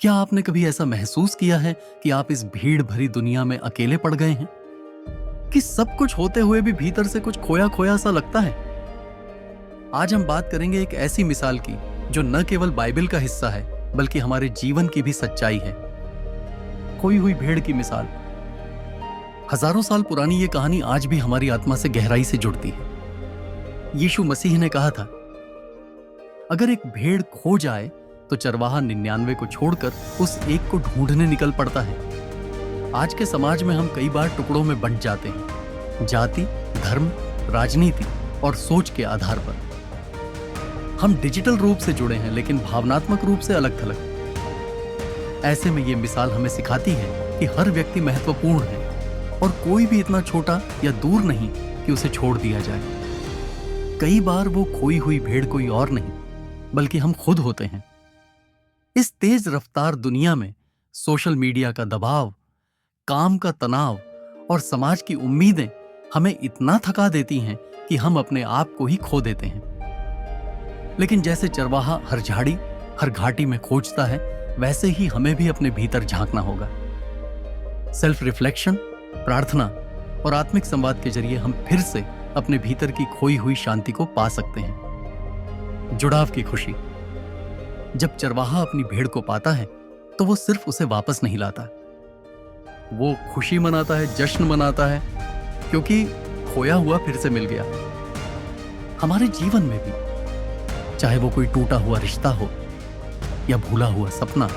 क्या आपने कभी ऐसा महसूस किया है कि आप इस भीड़ भरी दुनिया में अकेले पड़ गए हैं, कि सब कुछ होते हुए भी भीतर से कुछ खोया खोया सा लगता है? आज हम बात करेंगे एक ऐसी मिसाल की जो न केवल बाइबल का हिस्सा है बल्कि हमारे जीवन की भी सच्चाई है। खोई हुई भेड़ की मिसाल। हजारों साल पुरानी ये कहानी आज भी हमारी आत्मा से गहराई से जुड़ती है। यीशु मसीह ने कहा था, अगर एक भेड़ खो जाए तो चरवाहा 99 को छोड़कर उस एक को ढूंढने निकल पड़ता है। आज के समाज में हम कई बार टुकड़ों में बंट जाते हैं, जाति, धर्म, राजनीति और सोच के आधार पर। हम डिजिटल रूप से जुड़े हैं लेकिन भावनात्मक रूप से अलग थलग। ऐसे में ये मिसाल हमें सिखाती है कि हर व्यक्ति महत्वपूर्ण है और कोई भी इतना छोटा या दूर नहीं कि उसे छोड़ दिया जाए। कई बार वो खोई हुई भेड़ कोई और नहीं बल्कि हम खुद होते हैं। इस तेज रफ्तार दुनिया में सोशल मीडिया का दबाव, काम का तनाव और समाज की उम्मीदें हमें इतना थका देती हैं कि हम अपने आप को ही खो देते हैं। लेकिन जैसे चरवाहा हर झाड़ी, हर घाटी में खोजता है, वैसे ही हमें भी अपने भीतर झांकना होगा। सेल्फ रिफ्लेक्शन, प्रार्थना और आत्मिक संवाद के जरिए हम फिर से अपने भीतर की खोई हुई शांति को पा सकते हैं। जुड़ाव की खुशी। जब चरवाहा अपनी भेड़ को पाता है तो वो सिर्फ उसे वापस नहीं लाता, वो खुशी मनाता है, जश्न मनाता है, क्योंकि खोया हुआ फिर से मिल गया। हमारे जीवन में भी, चाहे वो कोई टूटा हुआ रिश्ता हो या भूला हुआ सपना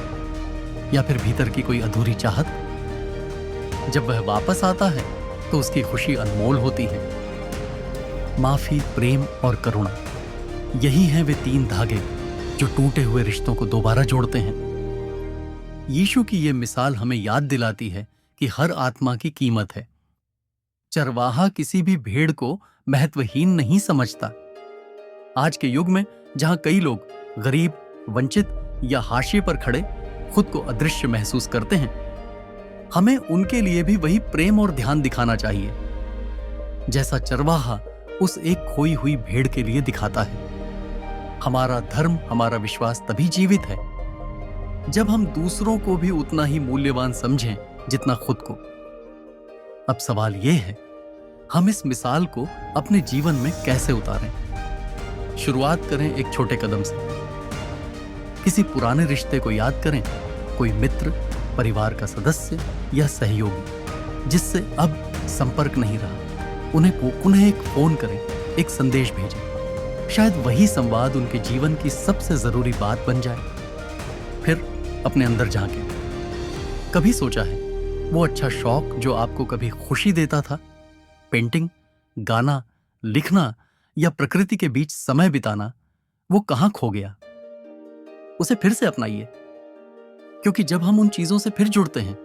या फिर भीतर की कोई अधूरी चाहत, जब वह वापस आता है तो उसकी खुशी अनमोल होती है। माफी, प्रेम और करुणा, यही हैं वे 3 धागे जो टूटे हुए रिश्तों को दोबारा जोड़ते हैं। यीशु की यह मिसाल हमें याद दिलाती है कि हर आत्मा की कीमत है। चरवाहा किसी भी भेड़ को महत्वहीन नहीं समझता। आज के युग में जहां कई लोग गरीब, वंचित या हाशिए पर खड़े खुद को अदृश्य महसूस करते हैं, हमें उनके लिए भी वही प्रेम और ध्यान दिखाना चाहिए जैसा चरवाहा उस एक खोई हुई भेड़ के लिए दिखाता है। हमारा धर्म, हमारा विश्वास तभी जीवित है जब हम दूसरों को भी उतना ही मूल्यवान समझें जितना खुद को। अब सवाल यह है, हम इस मिसाल को अपने जीवन में कैसे उतारें? शुरुआत करें एक छोटे कदम से। किसी पुराने रिश्ते को याद करें, कोई मित्र, परिवार का सदस्य या सहयोगी जिससे अब संपर्क नहीं रहा, उन्हें एक फोन करें, एक संदेश भेजें। शायद वही संवाद उनके जीवन की सबसे जरूरी बात बन जाए। फिर अपने अंदर झांकें। कभी सोचा है वो अच्छा शौक जो आपको कभी खुशी देता था, पेंटिंग, गाना, लिखना या प्रकृति के बीच समय बिताना, वो कहां खो गया? उसे फिर से अपनाइए, क्योंकि जब हम उन चीजों से फिर जुड़ते हैं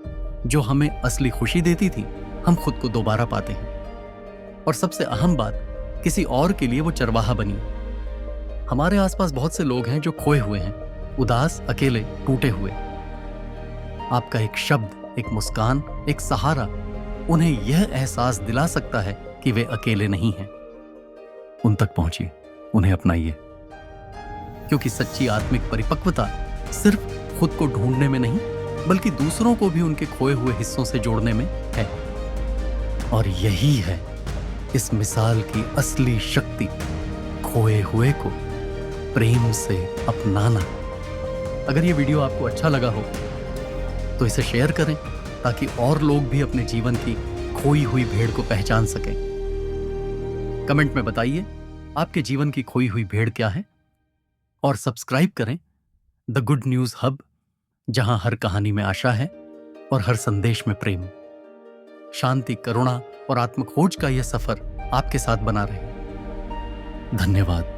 जो हमें असली खुशी देती थी, हम खुद को दोबारा पाते हैं। और सबसे अहम बात, किसी और के लिए वो चरवाहा बनिए। हमारे आसपास बहुत से लोग हैं जो खोए हुए हैं, उदास, अकेले, टूटे हुए। आपका एक शब्द, एक मुस्कान, एक सहारा उन्हें यह एहसास दिला सकता है कि वे अकेले नहीं हैं। उन तक पहुंचिए, उन्हें अपनाइए, क्योंकि सच्ची आत्मिक परिपक्वता सिर्फ खुद को ढूंढने में नहीं बल्कि दूसरों को भी उनके खोए हुए हिस्सों से जोड़ने में है। और यही है इस मिसाल की असली शक्ति, खोए हुए को प्रेम से अपनाना। अगर ये वीडियो आपको अच्छा लगा हो तो इसे शेयर करें ताकि और लोग भी अपने जीवन की खोई हुई भेड़ को पहचान सकें। कमेंट में बताइए आपके जीवन की खोई हुई भेड़ क्या है, और सब्सक्राइब करें द गुड न्यूज हब, जहां हर कहानी में आशा है और हर संदेश में प्रेम। शांति, करुणा और आत्मखोज का यह सफर आपके साथ बना रहे। धन्यवाद।